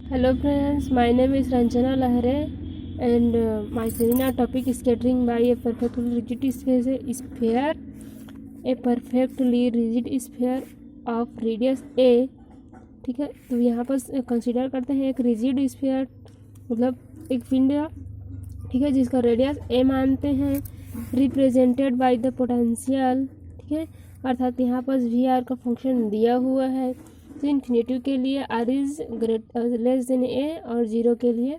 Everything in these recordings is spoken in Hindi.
Hello friends, my name is Ranjana Lahare and my seminar topic is scattering by a perfectly rigid sphere, a perfectly rigid sphere of radius a। ठीक है, तो यहाँ पर कंसिडर करते हैं एक रिजिड स्फीयर, मतलब एक पिंड, ठीक है, जिसका रेडियस ए मानते हैं, रिप्रेजेंटेड बाय द पोटेंशियल। ठीक है, अर्थात यहाँ पर वी आर का फंक्शन दिया हुआ है। तो इन्फिनेटिव के लिए r is less than a और जीरो के लिए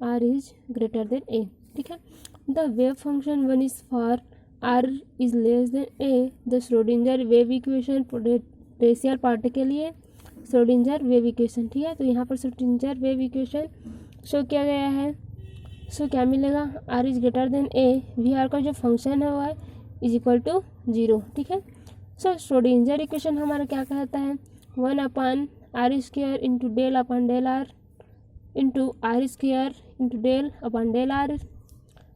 r is greater than a. ठीक है, the wave function one is for r is less than a. The Schrodinger wave equation potential part के लिए श्रोडिंगर वेव इक्वेशन। ठीक है, तो यहाँ पर श्रोडिंगर वेव इक्वेशन शो किया गया है। सो क्या मिलेगा, r is greater than a, V r का जो फंक्शन है वह इज इक्वल टू जीरो। ठीक है, सो श्रोडिंगर इक्वेशन हमारा क्या कहता है, 1/r² into del upon del r into r² into del upon del r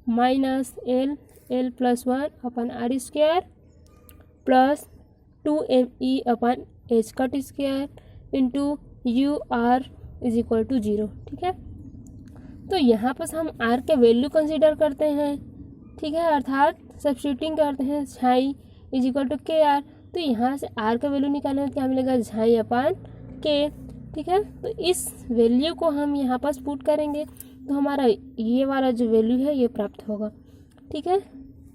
minus l plus 1/r² plus 2me upon h cut square into u r is equal to zero. ठीक है, तो यहाँ पर हम r के वैल्यू कंसीडर करते हैं। ठीक है, अर्थात सब्स्टिट्यूटिंग करते हैं झाई इज इक्वल टू के आर। तो यहाँ से r का वैल्यू निकालना है, क्या मिलेगा, झाई अपन के। ठीक है, तो इस वैल्यू को हम यहाँ पर पुट करेंगे तो हमारा ये वाला जो वैल्यू है ये प्राप्त होगा। ठीक है,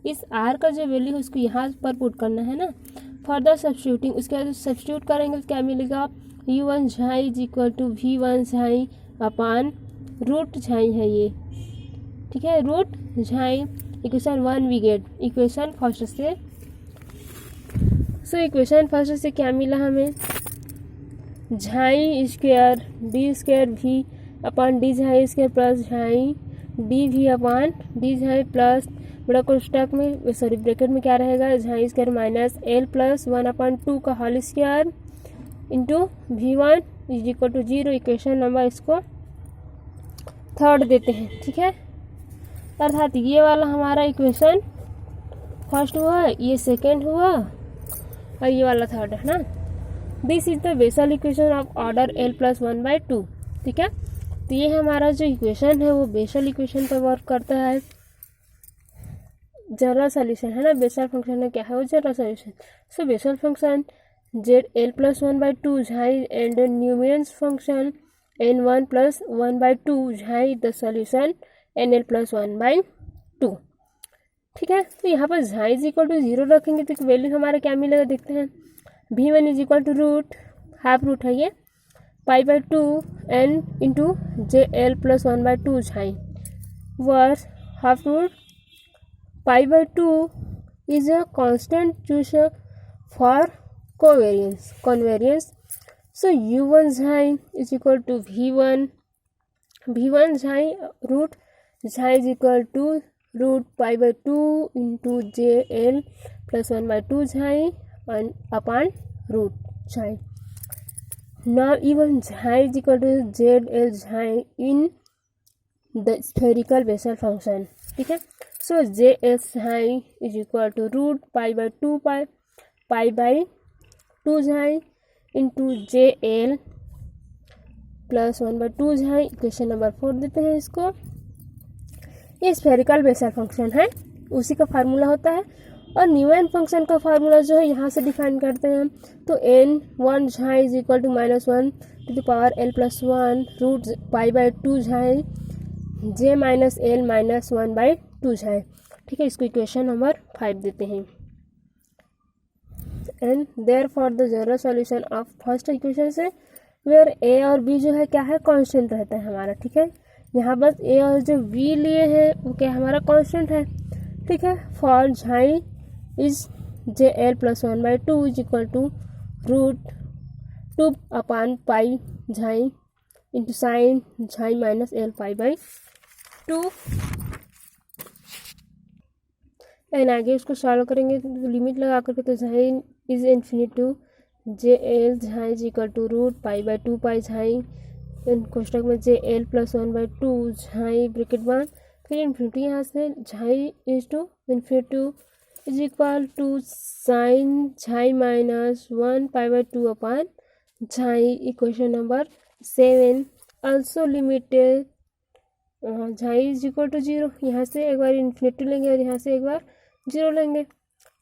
इस r का जो वैल्यू है उसको यहाँ पर पुट करना है ना, फर्दर सब्स्टिट्यूटिंग। उसके बाद सब्स्टिट्यूट करेंगे तो क्या मिलेगा, u1 xi is equal to v1 xi अपन रूट झाई है ये। ठीक है, root xi equation 1 we get equation first से। सो इक्वेशन फर्स्ट से क्या मिला हमें, झाई स्क्वायर डी स्क्वायर भी अपन डी झाई स्क्वायर प्लस झाई डी भी अपन डी झाई प्लस बड़ा कोष्टक में सॉरी ब्रैकेट में क्या रहेगा, xi square minus l plus 1/2 का whole square into v1 is equal to zero. Equation number इसको थर्ड देते हैं। ठीक है, अर्थात ये वाला हमारा इक्वेशन फर्स्ट हुआ, ये सेकेंड हुआ और ये वाला थर्ड है ना। This is the Bessel equation of order l+1/2। ठीक है, तो ये हमारा जो इक्वेशन है वो बेसल इक्वेशन पर वर्क करता है। जनरल सॉल्यूशन है ना, बेसल फंक्शन है, क्या है वो, general solution. So Bessel function Z l+1/2 xi and न्यूमेरियन function n1+1/2 xi the solution nl+1/2। ठीक है, तो यहाँ पर xi is equal to zero रखेंगे तो वैल्यू हमारा क्या मिलेगा, देखते हैं। v1 is equal to root half root है ये π/2 n into JL+1/2 xi versus half root π/2 is a constant choose for convariance. So u1 xi is equal to v1 xi root xi is equal to root π/2 into JL+1/2 xi upon root xi. Now even xi is equal to ZL xi in the spherical Bessel function. ठीक है, so JS xi is equal to root π/2 π/2 xi into JL+1/2 xi। Equation number 4 देते हैं इसको। ये स्फेरिकल बेसल फंक्शन है, उसी का फार्मूला होता है। और न्यूमैन फंक्शन का फार्मूला जो है यहाँ से डिफाइन करते हैं, तो n1 xi is equal to -1 to the power l+1 root π/2 xi j minus L minus 1/2 है। ठीक है, इसको इक्वेशन नंबर 5 देते हैं। And therefore the general solution of first equation से वेयर ए और बी जो है क्या है, कांस्टेंट रहता है हमारा। ठीक है, यहाँ बस ए और जो बी लिए हैं वो क्या हमारा कांस्टेंट है। ठीक है, for xi is JL+1/2 is equal to root 2/पाई xi into sine xi minus L π/2। And आगे उसको सॉल्व करेंगे तो लिमिट लगा करके, तो xi is infinity to JL xi is equal to root π/2 pi xi कोष्टक में JL+1/2 झाई ब्रैकेट बंद, फिर इन्फिनिटी यहाँ से xi is to infinity is equal to sine xi minus 1 π/2 अपन xi. Equation number 7 also limited xi is equal to 0। यहाँ से एक बार इन्फिनिटी लेंगे और यहाँ से एक बार 0 लेंगे।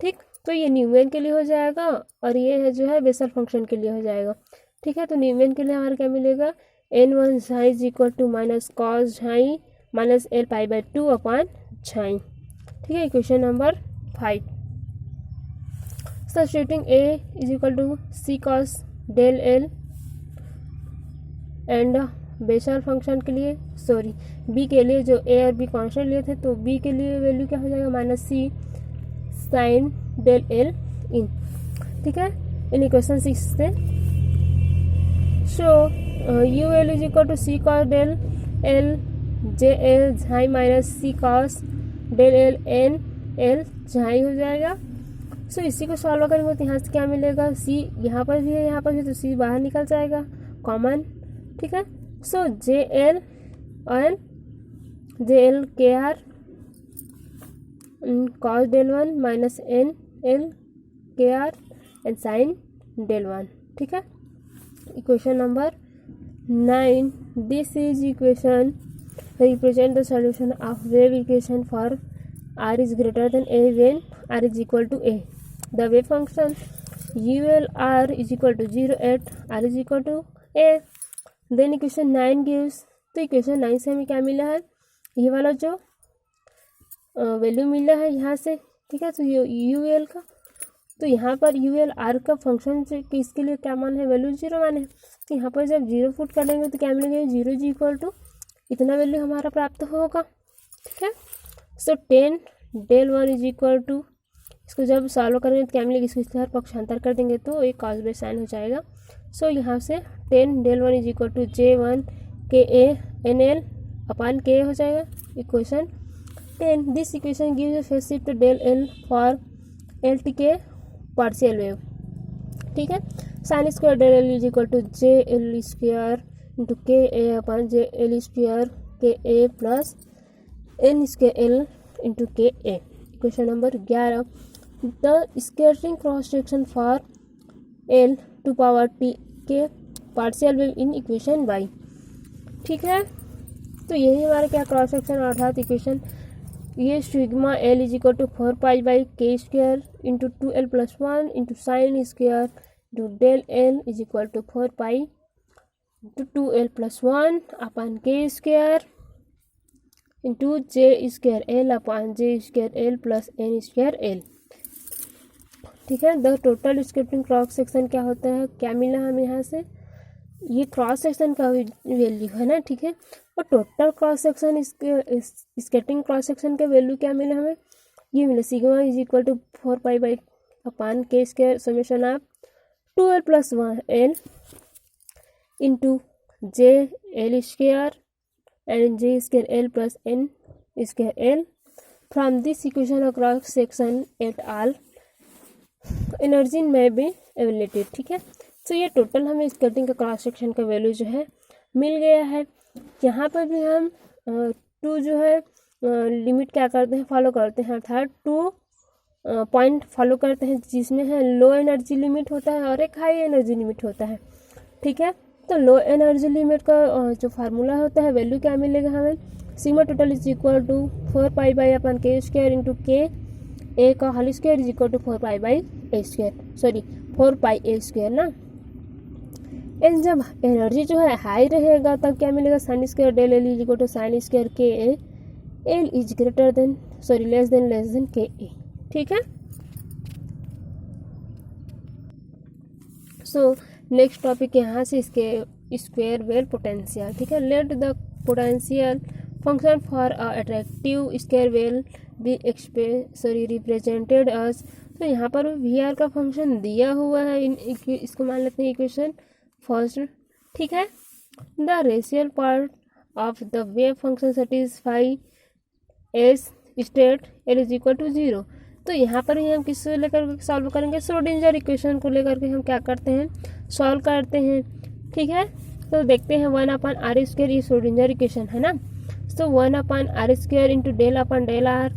ठीक, तो ये न्यूमेन के लिए हो जाएगा और ये है जो है बेसल फंक्शन के लिए हो जाएगा। ठीक है, तो न्यूमेन के लिए हमारा क्या मिलेगा, n1 psi is equal to minus cos psi minus l pi by 2 upon psi. ठीक है, equation number 5। Substituting a is equal to c cos del l and Bessel function के लिए b के लिए जो a और b कॉन्स्टेंट लिए थे, तो b के लिए वैल्यू क्या हो जाएगा, minus c sine del l इन। ठीक है, इन इक्वेशन 6 से so u l is equal to c cos del l j l xi minus c cos del l n l xi हो जाएगा। सो इसी को सॉल्व करेंगे तो यहाँ से क्या मिलेगा, c यहाँ पर भी है यहाँ पर भी, तो c बाहर निकल जाएगा कॉमन। ठीक है, so j l k r cos del 1 minus n l k r and sine del 1। ठीक है, equation number 9, this is equation represent the solution of wave equation for r is greater than a when r is equal to a. The wave function ulr is equal to 0 at r is equal to a. Then equation 9 gives, तो इक्वेशन 9 से हमें क्या मिला है, ये वाला जो वैल्यू मिला है यहाँ से। ठीक है, तो यू एल का, तो यहाँ पर यू एल आर का फंक्शन इसके लिए क्या मान है, वैल्यू 0 मान है। तो यहाँ पर जब 0 पुट कर लेंगे तो क्या मिलेंगे, 0 इज इक्वल टू इतना वैल्यू हमारा प्राप्त होगा। ठीक है, सो 10 डेल 1 इज इक्वल टू, इसको जब सॉल्व करेंगे तो क्या मिलेगा, इसको इस तरह पक्षांतर कर देंगे तो एक कॉस बेस साइन हो जाएगा। सो यहाँ से 10 del 1 is equal to J1 के ए एन एल अपान के हो जाएगा। Equation 10, this equation gives a phase shift del l for l t के पार्शियल वेव। ठीक है, sine square del l is equal to j l square into k a upon j l square k a plus n square l into k a. Equation number 11, the scattering cross section for l to power t के partial wave in equation by. ठीक है, तो यही हमारा क्या क्रॉस सेक्शन अर्थात इक्वेशन, ये sigma l is equal to 4 pi by k square into 2l plus 1 into sine square into del l is equal to 4 pi to 2l plus 1 upon k square into j square l upon j square l plus n square l। ठीक है, the total scattering cross section क्या होता है, क्या मिला हमें यहाँ से, ये क्रॉस सेक्शन का वैल्यू है ना। ठीक है, और total cross section scattering cross section का वैल्यू क्या मिला हमें, ये मिला sigma is equal to 4 pi by upon k square summation of 2l plus 1 l into j l square and j square l plus n square l from this equation of cross section at all energy may be evaluated। ठीक है, तो ये टोटल हमें स्कैटरिंग का क्रॉस सेक्शन का वैल्यू जो है मिल गया है। यहाँ पर भी हम 2 जो है लिमिट क्या करते हैं, फॉलो करते हैं, अर्थात 2 पॉइंट फॉलो करते हैं जिसमें है लो एनर्जी लिमिट होता है और एक हाई एनर्जी लिमिट होता है। ठीक है, तो लो एनर्जी लिमिट का जो फार्मूला होता है वैल्यू क्या मिलेगा हमें, sigma total is equal to 4 pi by upon k square into k a का whole square is equal to 4 pi by a square, sorry 4 pi a square ना। एंड जब एनर्जी जो है हाई रहेगा तब क्या मिलेगा, sine square del l is equal to sine square k a l is greater than sorry less than k a. ठीक है, सो नेक्स्ट टॉपिक यहाँ से इसके स्क्वायर वेव पोटेंशियल। ठीक है, let the potential function for a attractive square wave be represented as, तो यहाँ पर वी आर का फंक्शन दिया हुआ है, इसको मान लेते हैं इक्वेशन फर्स्ट। ठीक है, the radial part of the wave function satisfy s state l is equal to 0। तो यहाँ पर ही हम किससे लेकर सॉल्व करेंगे, श्रोडिंगर इक्वेशन को लेकर के हम क्या करते हैं, सॉल्व करते हैं। ठीक है, तो देखते हैं 1 अपन आर स्क्वायर, ये श्रोडिंगर इक्वेशन है ना। So 1 upon r square into del upon del r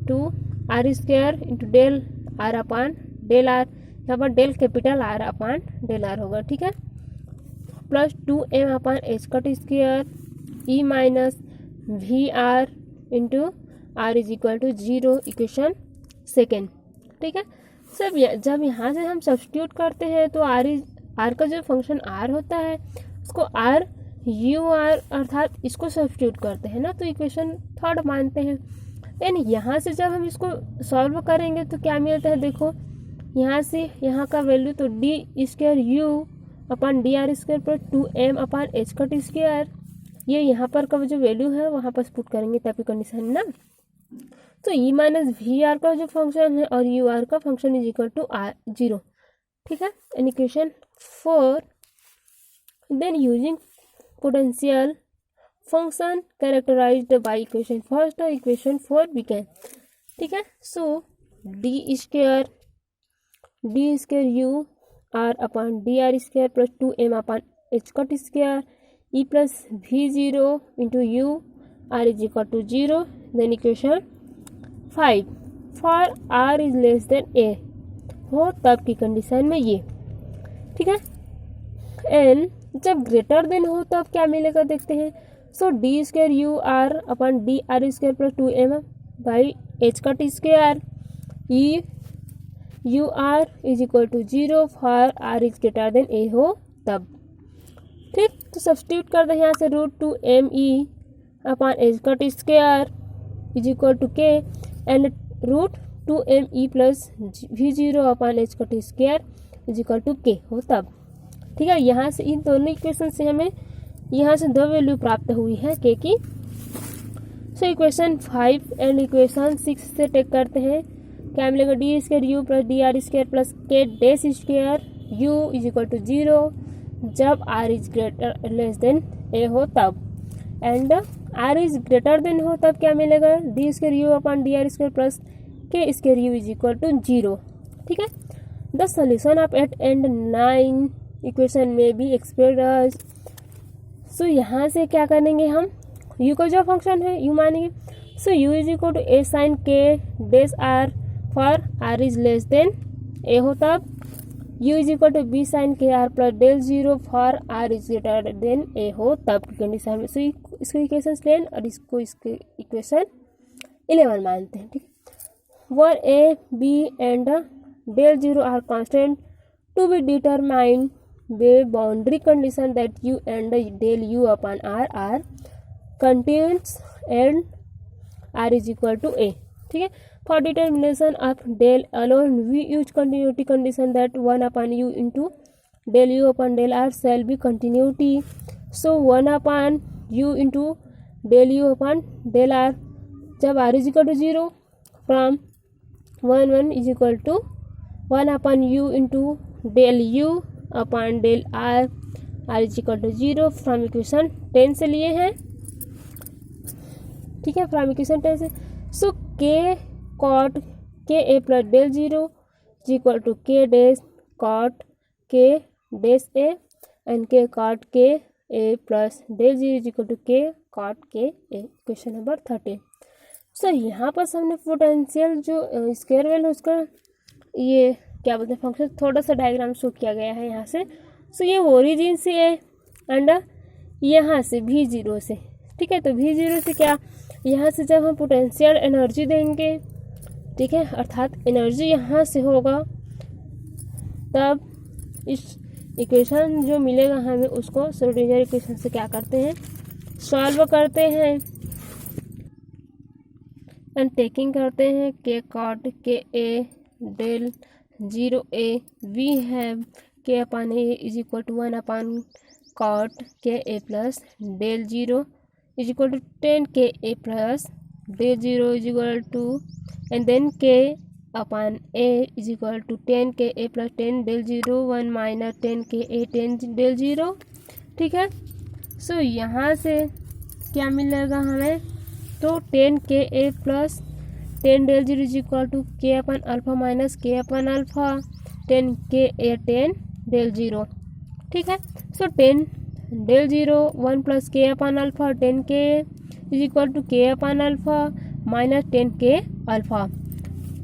to r square into del r upon del r, यहाँ पर del capital r upon del r होगा। ठीक है, plus 2m upon h cut square e minus v r into r is equal to 0, equation second. ठीक है, सब जब यहाँ से हम सब्स्टिट्यूट करते हैं तो आर का जो फंक्शन आर होता है उसको आर यू आर अर्थात इसको सब्स्टिट्यूट करते हैं ना, तो इक्वेशन थर्ड मानते हैं। देन यहाँ से जब हम इसको सॉल्व करेंगे तो क्या मिलता है, देखो यहाँ से यहाँ का वैल्यू तो D square u upon d r square पर 2m upon h cut square, ये यहाँ पर का जो वैल्यू है वहाँ पर पुट करेंगे तभी कंडीशन ना। तो ई माइनस वी आर का जो फंक्शन है और यू आर का function is equal to r 0। ठीक है, and equation 4 then using potential function characterized by equation first और इक्वेशन 4 वी कैन। ठीक है, so d square u r upon d r square plus 2m upon h cut square e plus v 0 into u r is equal to 0। Then equation 5 for r is less than a हो तब की कंडीशन में ये। ठीक है, एन जब ग्रेटर देन हो तब क्या मिलेगा देखते हैं। So d square u r upon d r square plus 2m by h cut square e u r is equal to 0 for r is greater than a हो तब। ठीक, तो सब्स्टिट्यूट कर दे यहाँ से √2m upon h cut square is equal to k and √2m plus v0 upon h cut square is equal to k हो तब। ठीक है, यहाँ से इन दोनों इक्वेशन से हमें यहाँ से दो वैल्यू प्राप्त हुई है के की। सो इक्वेशन 5 एंड इक्वेशन 6 से टेक करते हैं, क्या मिलेगा d square u plus d r square plus k dash square u is equal to 0 जब r is greater less than a हो तब, and r is greater than हो तब क्या मिलेगा d square u upon d r square plus k square u is equal to 0। ठीक है, the solution of 8 and 9 equation में भी एक्सप्रेस। सो यहाँ से क्या करेंगे हम, u का जो फंक्शन है u मानेंगे। So u is equal to a sine k dash r for r is less than a हो तब, u is equal to b sine k r plus del 0 for r is greater than a हो तब की कंडीशन में। सो इसको इक्वेशन 10 और इसको इक्वेशन 11 मानते हैं। ठीक, where a b and del 0 are constant to be determined the boundary condition that u and del u upon r are continuous and r is equal to a। ठीक है, for determination of del alone we use continuity condition that 1 upon u into del u upon del r shall be continuity। so 1 upon u into del u upon del r जब r is equal to 0 from 1 is equal to 1 upon u into del u upon del r r is equal to 0 from equation 10 से लिए हैं। ठीक है, फ्रॉम इक्वेशन 10 से। सो k cot k a plus del 0 is equal to k dash cot k dash a and k cot k a plus del 0 is equal to k cot k a, equation number 13। सो यहाँ पर हमने पोटेंशियल जो स्क्वायर वेल है उसका ये क्या बोलते हैं फंक्शन थोड़ा सा डायग्राम शो किया गया है यहाँ से। सो ये ओरिजिन से है एंड यहाँ से v0 से। ठीक है, तो v0 से क्या, यहाँ से जब हम पोटेंशियल एनर्जी देंगे, ठीक है, अर्थात एनर्जी यहाँ से होगा तब इस इक्वेशन जो मिलेगा हमें उसको श्रोडिंगर इक्वेशन से क्या करते हैं सॉल्व करते हैं एंड टेकिंग करते हैं के cot k A del 0 a we have k upon a is equal to 1 upon cot k a plus del 0 is equal to 10 k a plus del 0 is equal to and then k upon a is equal to 10 k a plus 10 del 0 1 minus 10 k a 10 del 0। ठीक है, सो यहाँ से क्या मिलेगा हमें, तो 10 k a plus 10 del 0 is equal to k upon alpha minus के upon alpha 10 k a 10 del 0। ठीक है, सो 10 del 0 1 plus k upon alpha 10 k is equal to k upon alpha minus 10 k alpha.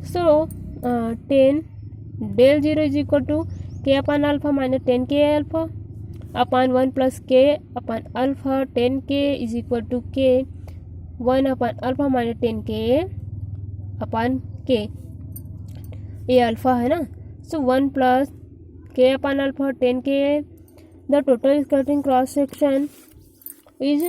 So 10 del 0 is equal to k upon alpha minus 10 k alpha upon 1 plus k upon alpha 10k is equal to k 1 upon alpha minus 10k upon के, ये अल्फा है ना। So 1 plus k upon alpha 10k, the total scattering cross section is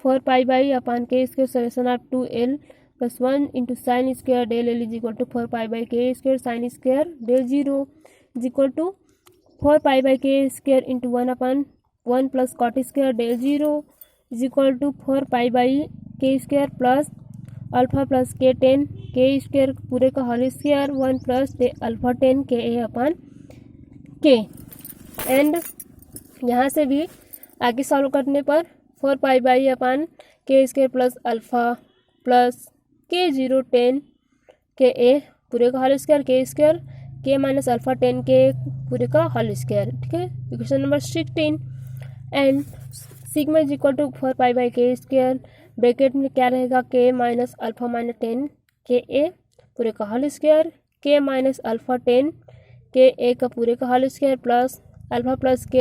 4 pi by upon k square summation of 2l plus 1 into sine square del l is equal to 4 pi by k square sine square del 0 is equal to 4 pi by k square into 1 upon 1 plus cot square del 0 is equal to 4 pi by k square plus alpha plus के 10 के स्क्वायर पूरे का whole square 1 plus alpha 10 k ए अपॉन के। एंड यहाँ से भी आगे सॉल्व करने पर 4 pi by upon k square plus alpha plus k 0 10 k a पूरे का whole square k square k minus alpha 10 k पूरे का होल स्क्वायर। ठीक है, equation number 16। And sigma is equal to 4 pi by k square, bracket में क्या रहेगा के minus alpha minus 10 k a पूरे का whole square k minus alpha 10 k a का पूरे का whole square plus alpha plus के